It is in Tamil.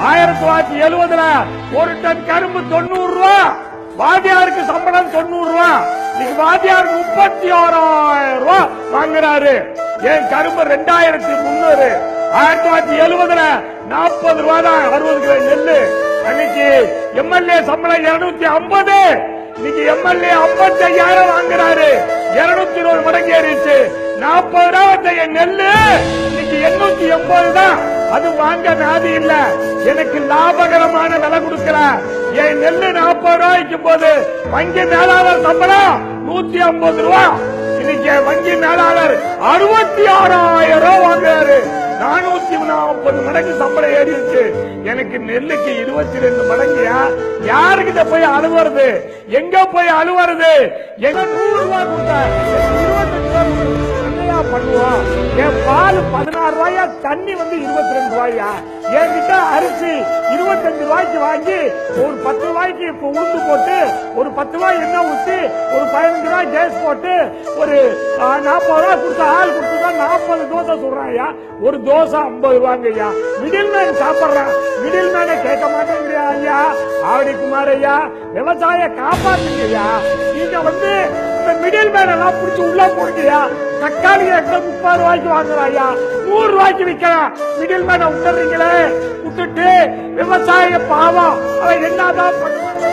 1970 ஒரு டன் கரும்பு 90 ரூபா, வாத்தியாருக்கு சம்பளம் 90 ரூபா. இன்னைக்கு வாத்தியாருக்கு 36,000 ரூபாய் வாங்குறாரு. ஏன் கரும்பு 2300. 1970 40 ரூபா தான் 60 கிலோ நெல்லு. அன்னைக்கு எம்எல்ஏ சம்பளம் 250. இன்னைக்கு எம்எல்ஏ 55,000 வாங்குறாரு. 220 மடங்கு ஏறிச்சு. 40 ரூபாய் நெல்லு இன்னைக்கு 880 தான். அது வாங்க நாதி இல்ல. எனக்கு லாபகரமான விலை கொடுக்கல. என் நெல்லு 40 ரூபாய்க்கு போது வங்கி மேலாளர் சம்பளம் 150 ரூபா. இன்னைக்கு வங்கி மேலாளர் 66,000 ரூபாய் வாங்குறாரு. 440 மடங்கு சம்பளம் ஏறிடுச்சு. எனக்கு நெல்லுக்கு 22 மடங்குயா. யாருக்கிட்ட போய் அழுவுறது? எங்க போய் அழுவுறது? எங்க 100 ரூபாய் கொடுத்தா 22 என்னையா பண்ணுவோம்? என் பால் 16 ரூபாயா, தண்ணி 22 ரூபாயா. என்கிட்ட அரிசி 25 ரூபாய்க்கு வாங்கி ஒரு 10 ரூபாய்க்கு இப்ப உளுந்து போட்டு ஒரு 10 ரூபாய் எண்ணெய் ஊற்றி ஒரு 15 ரூபாய் கேஸ் போட்டு ஒரு 40 ரூபாய் கொடுத்த ஆள் கொடுத்துதான் 40 தோசை சொல்றாயா. ஒரு தோசை 50 ரூபாங்க ஐயா. மிடில் மேன் சாப்பிடுறான். மிடில் மேனை கேட்க மாட்டேங்கிறியா ஐயா? ஆவடி குமார் ஐயா, விவசாய காப்பாத்துங்க ஐயா. நீங்க இந்த மிடில் மேன் எல்லாம் பிடிச்சி உள்ள போடுங்கயா. தக்காளி 30 ரூபாய்க்கு வாங்குறாயா, 100 ரூபாய்க்கு விற்கிறான். மிடில் மேனை விட்டுறீங்களே, விட்டுட்டு விவசாய பாவம் அவன் என்னதான் பண்ணுவாங்க?